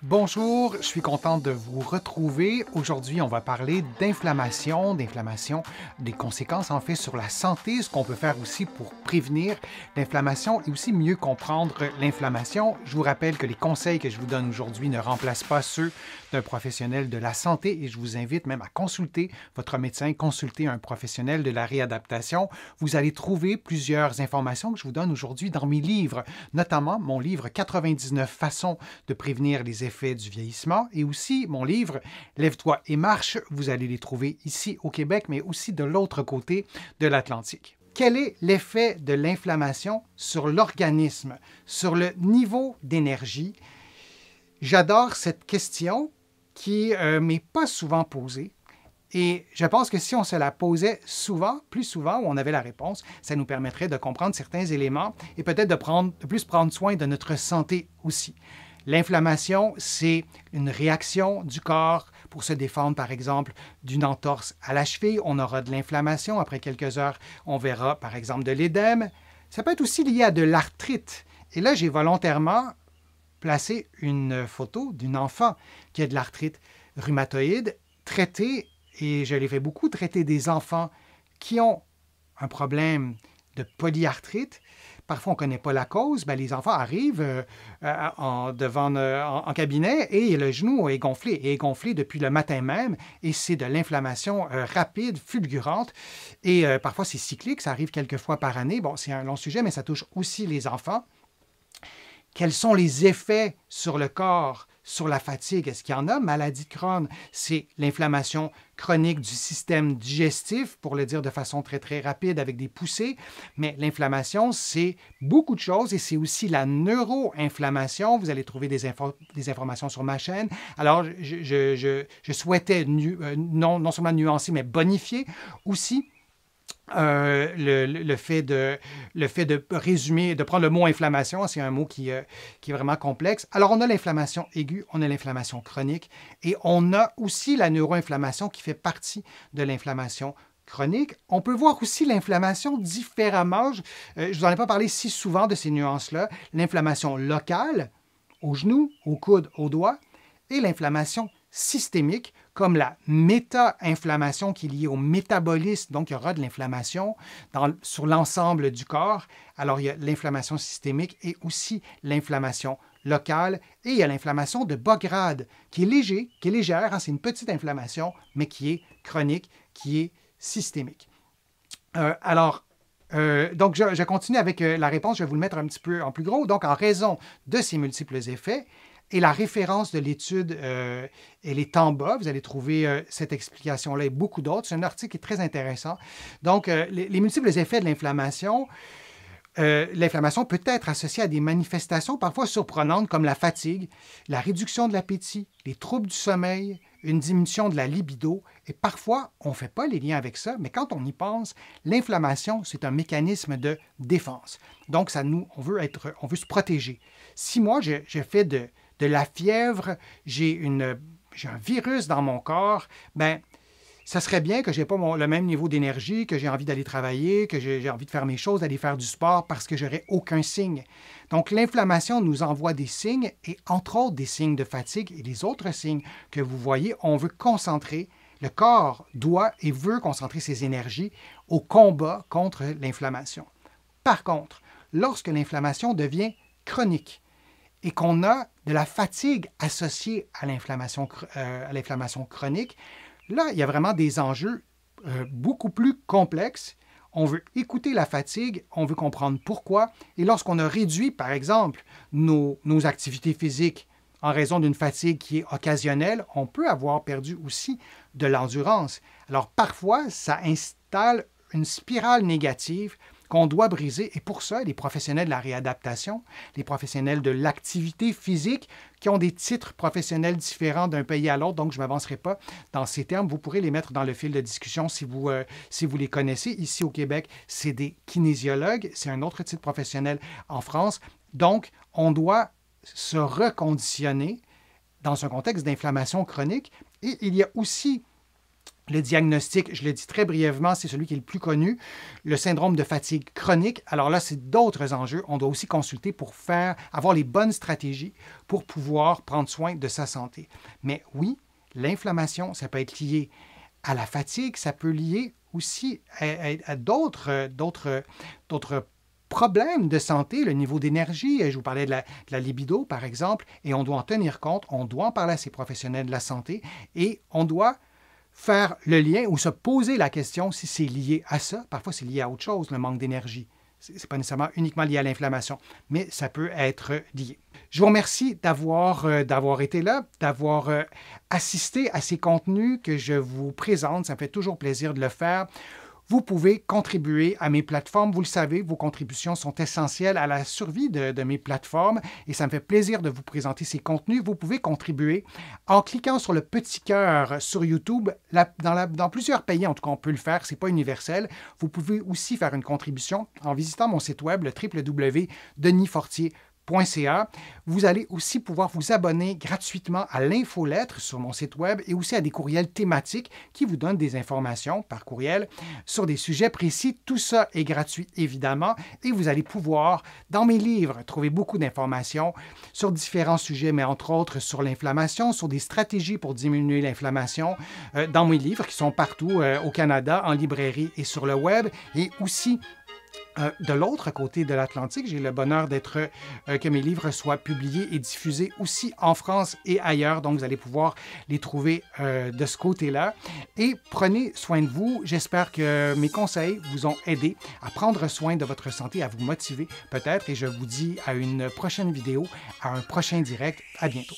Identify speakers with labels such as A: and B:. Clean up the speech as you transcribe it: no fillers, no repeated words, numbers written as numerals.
A: Bonjour, je suis content de vous retrouver. Aujourd'hui, on va parler d'inflammation, des conséquences en fait sur la santé, ce qu'on peut faire aussi pour prévenir l'inflammation et aussi mieux comprendre l'inflammation. Je vous rappelle que les conseils que je vous donne aujourd'hui ne remplacent pas ceux d'un professionnel de la santé et je vous invite même à consulter votre médecin, consulter un professionnel de la réadaptation. Vous allez trouver plusieurs informations que je vous donne aujourd'hui dans mes livres, notamment mon livre 99 façons de prévenir les effets du vieillissement et aussi mon livre Lève-toi et marche. Vous allez les trouver ici au Québec, mais aussi de l'autre côté de l'Atlantique. Quel est l'effet de l'inflammation sur l'organisme, sur le niveau d'énergie? J'adore cette question qui m'est pas souvent posée. Et je pense que si on se la posait souvent, plus souvent, où on avait la réponse, ça nous permettrait de comprendre certains éléments et peut-être de plus prendre soin de notre santé aussi. L'inflammation, c'est une réaction du corps pour se défendre, par exemple, d'une entorse à la cheville. On aura de l'inflammation. Après quelques heures, on verra, par exemple, de l'édème. Ça peut être aussi lié à de l'arthrite. Et là, j'ai volontairement placé une photo d'une enfant qui a de l'arthrite rhumatoïde traitée, et je l'ai fait beaucoup, traiter des enfants qui ont un problème de polyarthrite. Parfois, on ne connaît pas la cause. Bien, les enfants arrivent en cabinet et le genou est gonflé depuis le matin même. Et c'est de l'inflammation rapide, fulgurante. Et parfois, c'est cyclique. Ça arrive quelques fois par année. Bon, c'est un long sujet, mais ça touche aussi les enfants. Quels sont les effets sur le corps, sur la fatigue? Est-ce qu'il y en a? Maladie de Crohn, c'est l'inflammation chronique du système digestif, pour le dire de façon très, très rapide avec des poussées. Mais l'inflammation, c'est beaucoup de choses et c'est aussi la neuroinflammation. Vous allez trouver des informations sur ma chaîne. Alors, je souhaitais non seulement nuancer, mais bonifier aussi le fait de résumer, de prendre le mot inflammation, c'est un mot qui est vraiment complexe. Alors, on a l'inflammation aiguë, on a l'inflammation chronique et on a aussi la neuroinflammation qui fait partie de l'inflammation chronique. On peut voir aussi l'inflammation différemment. Je ne vous en ai pas parlé si souvent de ces nuances-là. L'inflammation locale, au genou, au coude, au doigt, et l'inflammation systémique, comme la méta-inflammation qui est liée au métabolisme. Donc, il y aura de l'inflammation sur l'ensemble du corps. Alors, il y a l'inflammation systémique et aussi l'inflammation locale. Et il y a l'inflammation de bas grade, qui est légère. Hein, c'est une petite inflammation, mais qui est chronique, qui est systémique. Donc, je continue avec la réponse. Je vais vous le mettre un petit peu en plus gros. Donc, en raison de ces multiples effets, et la référence de l'étude, elle est en bas. Vous allez trouver cette explication-là et beaucoup d'autres. C'est un article qui est très intéressant. Donc, les multiples effets de l'inflammation, l'inflammation peut être associée à des manifestations parfois surprenantes comme la fatigue, la réduction de l'appétit, les troubles du sommeil, une diminution de la libido. Et parfois, on ne fait pas les liens avec ça, mais quand on y pense, l'inflammation, c'est un mécanisme de défense. Donc, on veut se protéger. Si moi, je fais de la fièvre, j'ai un virus dans mon corps, bien, ça serait bien que je n'ai pas le même niveau d'énergie, que j'ai envie d'aller travailler, que j'ai envie de faire mes choses, d'aller faire du sport parce que je n'aurai aucun signe. Donc, l'inflammation nous envoie des signes et entre autres des signes de fatigue et les autres signes que vous voyez, on veut concentrer, le corps doit et veut concentrer ses énergies au combat contre l'inflammation. Par contre, lorsque l'inflammation devient chronique, et qu'on a de la fatigue associée à l'inflammation chronique, là, il y a vraiment des enjeux beaucoup plus complexes. On veut écouter la fatigue, on veut comprendre pourquoi. Et lorsqu'on a réduit, par exemple, nos activités physiques en raison d'une fatigue qui est occasionnelle, on peut avoir perdu aussi de l'endurance. Alors, parfois, ça installe une spirale négative qu'on doit briser. Et pour ça, les professionnels de la réadaptation, les professionnels de l'activité physique, qui ont des titres professionnels différents d'un pays à l'autre, donc je ne m'avancerai pas dans ces termes. Vous pourrez les mettre dans le fil de discussion si vous les connaissez. Ici au Québec, c'est des kinésiologues, c'est un autre titre professionnel en France. Donc, on doit se reconditionner dans un contexte d'inflammation chronique. Et il y a aussi Le diagnostic, je le dis très brièvement, c'est celui qui est le plus connu, le syndrome de fatigue chronique. Alors là, c'est d'autres enjeux. On doit aussi consulter pour avoir les bonnes stratégies pour pouvoir prendre soin de sa santé. Mais oui, l'inflammation, ça peut être lié à la fatigue, ça peut lier aussi à d'autres problèmes de santé, le niveau d'énergie. Je vous parlais de la libido, par exemple, et on doit en tenir compte, on doit en parler à ces professionnels de la santé et on doit faire le lien ou se poser la question si c'est lié à ça. Parfois, c'est lié à autre chose, le manque d'énergie. Ce n'est pas nécessairement uniquement lié à l'inflammation, mais ça peut être lié. Je vous remercie d'avoir été là, d'avoir assisté à ces contenus que je vous présente. Ça me fait toujours plaisir de le faire. Vous pouvez contribuer à mes plateformes. Vous le savez, vos contributions sont essentielles à la survie de mes plateformes et ça me fait plaisir de vous présenter ces contenus. Vous pouvez contribuer en cliquant sur le petit cœur sur YouTube. Dans plusieurs pays, en tout cas, on peut le faire. Ce n'est pas universel. Vous pouvez aussi faire une contribution en visitant mon site web, le www.denisfortier.ca. Vous allez aussi pouvoir vous abonner gratuitement à l'infolettre sur mon site web et aussi à des courriels thématiques qui vous donnent des informations par courriel sur des sujets précis. Tout ça est gratuit, évidemment, et vous allez pouvoir, dans mes livres, trouver beaucoup d'informations sur différents sujets, mais entre autres sur l'inflammation, sur des stratégies pour diminuer l'inflammation, dans mes livres qui sont partout au Canada, en librairie et sur le web, et aussi de l'autre côté de l'Atlantique, j'ai le bonheur que mes livres soient publiés et diffusés aussi en France et ailleurs. Donc, vous allez pouvoir les trouver de ce côté-là. Et prenez soin de vous. J'espère que mes conseils vous ont aidé à prendre soin de votre santé, à vous motiver peut-être. Et je vous dis à une prochaine vidéo, à un prochain direct. À bientôt.